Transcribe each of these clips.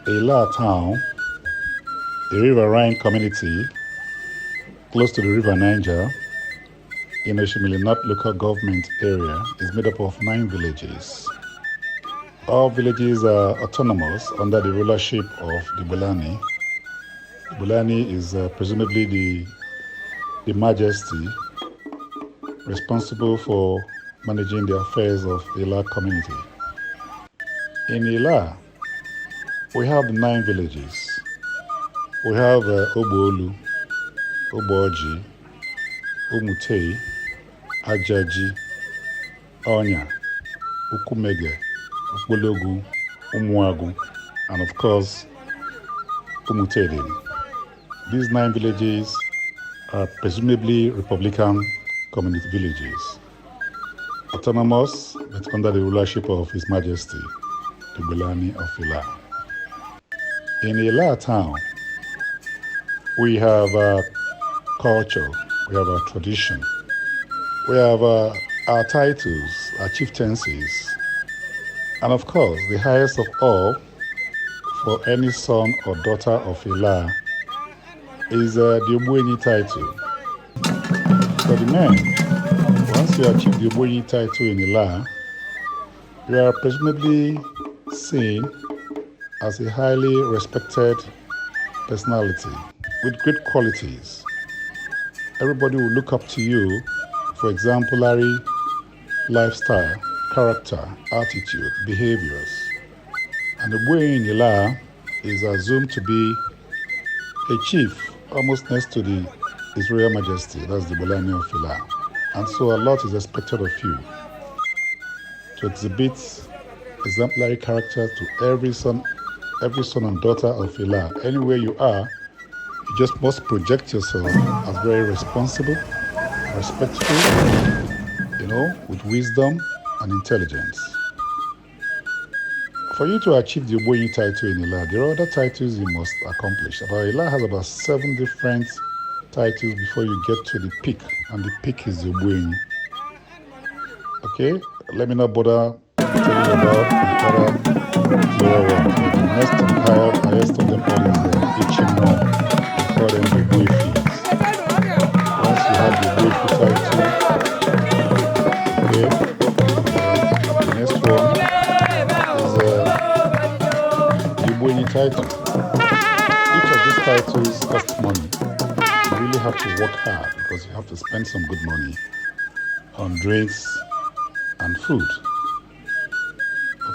ILLAH town, a riverine community close to the river Niger in Oshimili-North local government area, is made up of 9 villages. All villages are autonomous under the rulership of the Ogbuenyi. Ogbuenyi is presumably the majesty responsible for managing the affairs of the ILLAH community. In ILLAH, we have the 9 villages. We have Ogbuenyi, Ogbuenyi, Umutei, Ajaji, Onya, Ukumege, Ukbologu, Umuagu, and of course, Umutedi. These 9 villages are presumably Republican community villages, autonomous but under the rulership of His Majesty, the Ogbuenyi of ILLAH. In ILLAH town, we have culture, we have our tradition, we have our titles, our chieftaincies, and of course, the highest of all for any son or daughter of ILLAH is the Ogbuenyi title. For the men, once you achieve the Ogbuenyi title in ILLAH, you are presumably seen as a highly respected personality with great qualities. Everybody will look up to you for exemplary lifestyle, character, attitude, behaviors. And the Ogbuenyi in ILLAH is assumed to be a chief almost next to the His Royal Majesty, that's the Ogbuenyi of ILLAH. And so a lot is expected of you to exhibit exemplary character to every son and daughter of ILLAH. Anywhere you are, you just must project yourself as very responsible, respectful, with wisdom and intelligence. For you to achieve the Ogbuenyi title in ILLAH, there are other titles you must accomplish. ILLAH has about 7 different titles before you get to the peak, and the peak is the Ogbuenyi. Okay, let me not bother telling you about the other lower ones. The next and highest of them all is the Ichimo. We call them the Ogbuenyi. Once you have the Ogbuenyi title, okay, the next one is the Ogbuenyi title. Each of these titles costs money. You really have to work hard because you have to spend some good money on drinks and food.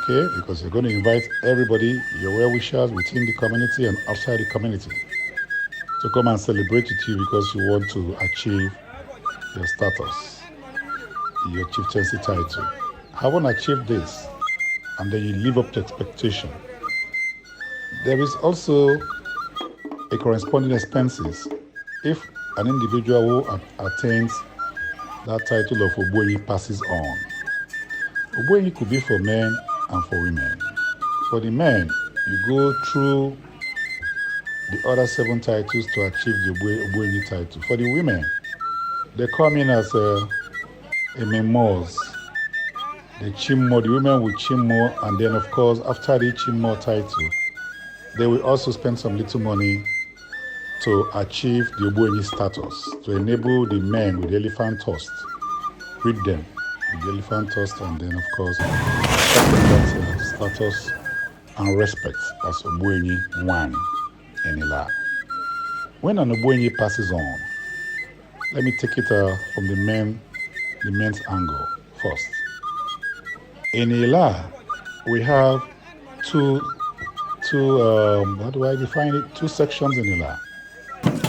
Okay, because you're going to invite everybody, your well-wishers within the community and outside the community, to come and celebrate with you because you want to achieve your status, your chieftaincy title. Having achieved this, and then you live up to expectation, there is also a corresponding expenses if an individual who attains that title of Ogbuenyi passes on. Ogbuenyi could be for men and for women. For the men, you go through the other 7 titles to achieve the Ogbuenyi title. For the women, they come in as a memoirs. The women will chimo, and then of course, after the chimo title, they will also spend some little money to achieve the Ogbuenyi status, to enable the men with the elephant tusk, greet them with the elephant tusk, and then of course, that status and respect as Ogbuenyi one in ILLAH. When an Ogbuenyi passes on, let me take it from the men's angle first. In ILLAH, we have two how do I define it? 2 sections in ILLAH.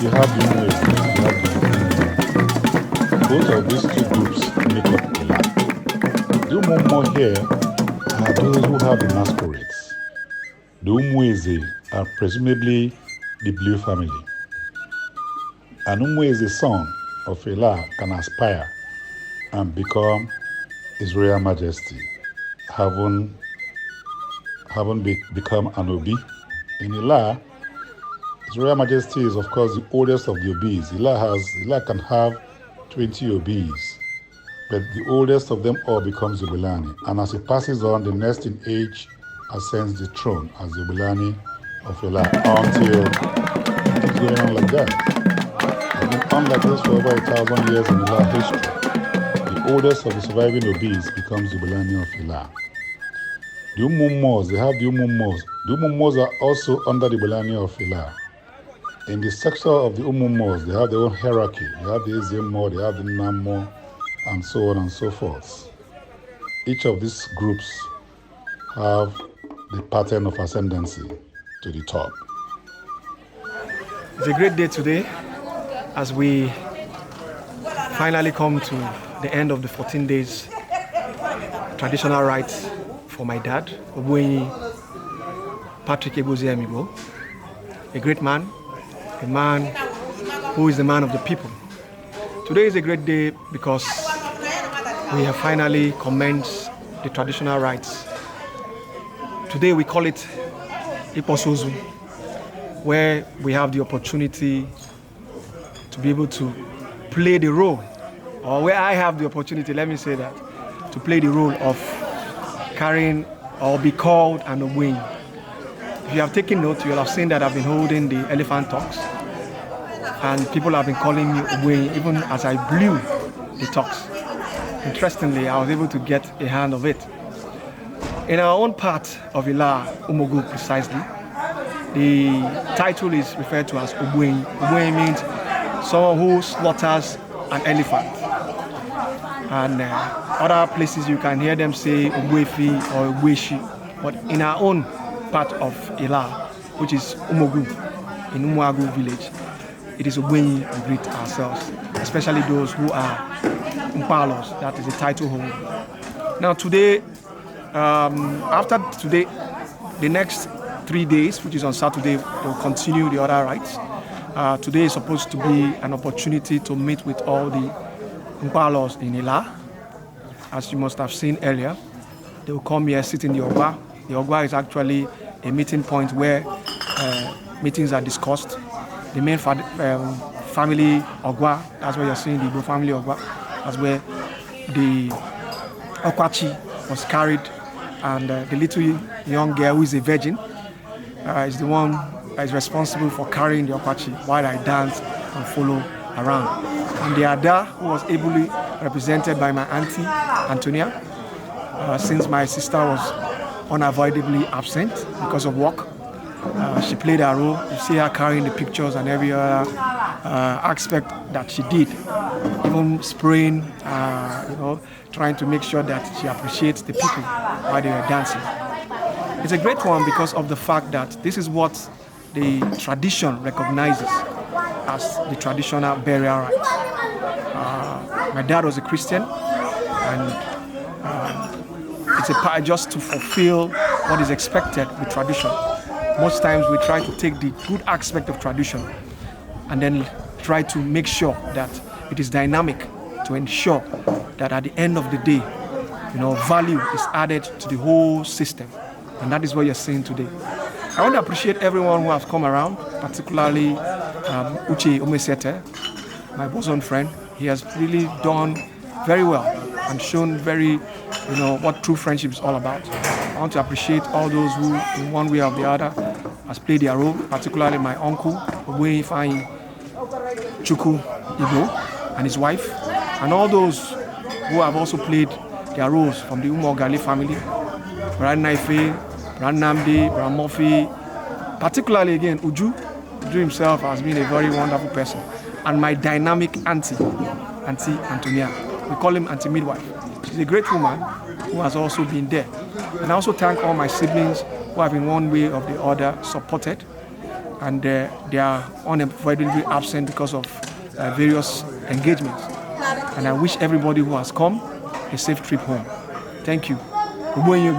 You have the Umueze, you have the Umueze. Both of these 2 groups make up ILLAH. The Umumo here are those who have the masquerades. The Umueze are presumably the Blue family. An Umueze son of ILLAH can aspire and become His Royal Majesty, having become an Obi. In ILLAH, His Royal Majesty is of course the oldest of the Obis. ILLAH can have 20 Obis, but the oldest of them all becomes the Ogbuenyi. And as he passes on, the next in age ascends the throne as the Ogbuenyi of ILLAH until it keeps going on like that. It's been on like this for over 1,000 years in ILLAH history. The oldest of the surviving Obis becomes the Ogbuenyi of ILLAH. The Umummos, they have the Umummos. The Umummos are also under the Ogbuenyi of ILLAH. In the sector of the Umummos, they have their own hierarchy. They have the Ezemo, they have the Namo, and so on and so forth. Each of these groups have the pattern of ascendancy to the top. It's a great day today as we finally come to the end of the 14 days traditional rites for my dad, Ogbuenyi Patrick Amigo, a great man, a man who is the man of the people. Today is a great day because we have finally commenced the traditional rites. Today we call it Iposozu, where we have the opportunity to be able to play the role, or where I have the opportunity, let me say that, to play the role of carrying or be called an Ogbuenyi. If you have taken note, you'll have seen that I've been holding the elephant talks, and people have been calling me Ogbuenyi even as I blew the talks. Interestingly, I was able to get a hand of it. In our own part of ILLAH, Umogu precisely, the title is referred to as Ogbuenyi. Ogbuenyi means someone who slaughters an elephant. And other places you can hear them say Ogbuefi or Ogbueshi. But in our own part of ILLAH, which is Umogu, in Umuagu village, it is Ogbuenyi we greet ourselves, especially those who are Mpalos, that is the title holder. Now today, after today, the next 3 days, which is on Saturday, we'll continue the other rites. Today is supposed to be an opportunity to meet with all the Mpalos in ILLAH. As you must have seen earlier, they will come here, sit in the Ogba. The Ogba is actually a meeting point where meetings are discussed. The main family Ogba, that's where you're seeing the Igbo family Ogba. That's where the Okwachi was carried, and the little young girl who is a virgin is the one that is responsible for carrying the Okwachi while I dance and follow around. And the Ada, who was ably represented by my auntie Antonia, since my sister was unavoidably absent because of work. She played her role. You see her carrying the pictures and every other aspect that she did, even spraying, trying to make sure that she appreciates the people while they were dancing. It's a great one because of the fact that this is what the tradition recognizes as the traditional burial rite. My dad was a Christian, and it's a part just to fulfill what is expected with tradition. Most times we try to take the good aspect of tradition and then try to make sure that it is dynamic to ensure that at the end of the day, value is added to the whole system. And that is what you're seeing today. I want to appreciate everyone who has come around, particularly Uche Omesete, my bosom friend. He has really done very well and shown very, what true friendship is all about. I want to appreciate all those who, in one way or the other, has played their role, particularly my uncle, Ogbuenyi Chukwu Igbo, and his wife, and all those who have also played their roles from the Umogali family, Brad Naife, Brad Namdi, Brad Murphy, particularly again, Uju himself has been a very wonderful person, and my dynamic auntie Antonia. We call him Auntie Midwife. She's a great woman who has also been there. And I also thank all my siblings who have in one way or the other supported, and they are unavoidably absent because of various engagements. And I wish everybody who has come a safe trip home. Thank you. Ogbuenyi.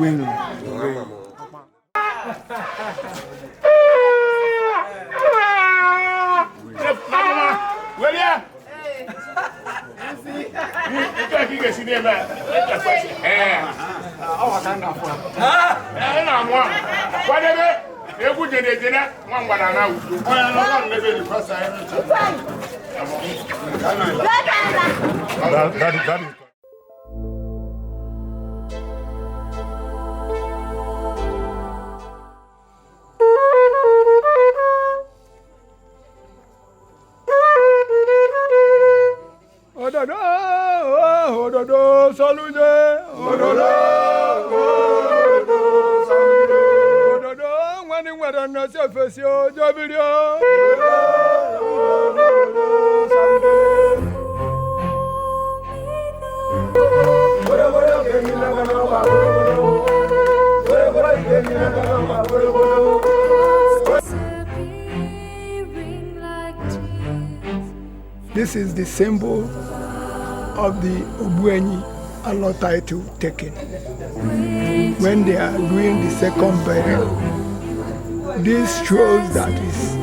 That is This is the symbol of the Ogbuenyi ILLAH title taking. When they are doing the second burial, this shows that is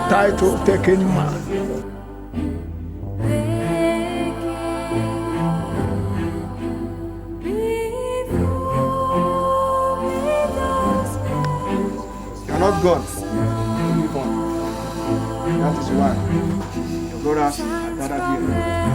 title taking man. You're not gone. Move on. That is why your brothers are gathered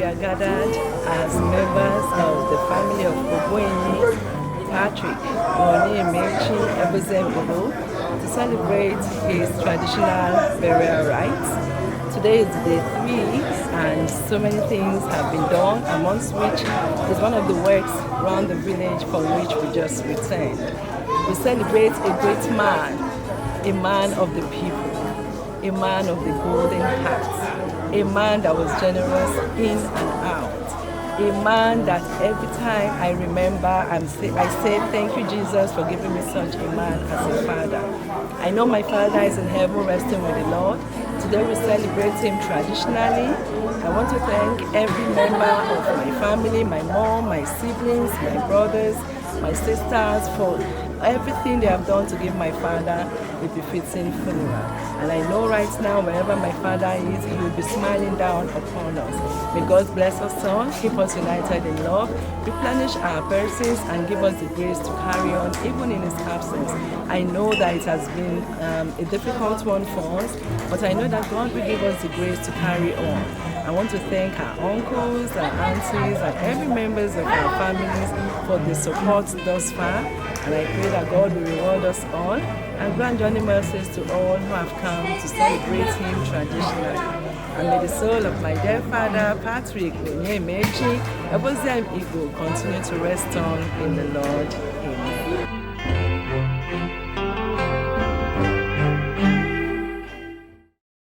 We are gathered as members of the family of Ogbuenyi, Patrick Oshimili-North to celebrate his traditional burial rites. Today is day 3, and so many things have been done, amongst which is one of the works around the village from which we just returned. We celebrate a great man, a man of the people, a man of the golden heart, a man that was generous in and out, a man that every time I remember, I say, thank you, Jesus, for giving me such a man as a father. I know my father is in heaven resting with the Lord. Today we celebrate him traditionally. I want to thank every member of my family, my mom, my siblings, my brothers, my sisters, for everything they have done to give my father a befitting funeral. And I know right now, wherever my father is, he will be smiling down upon us. May God bless us all, keep us united in love, replenish our persons, and give us the grace to carry on even in his absence. I know that it has been a difficult one for us, but I know that God will give us the grace to carry on. I want to thank our uncles, our aunties, and every members of our families for the support thus far. And I pray that God will reward us all and grant journey mercies to all who have come to celebrate him traditionally. And may the soul of my dear father, Patrick Onyemechi, Ebozem Igbo, continue to rest on in the Lord. Amen.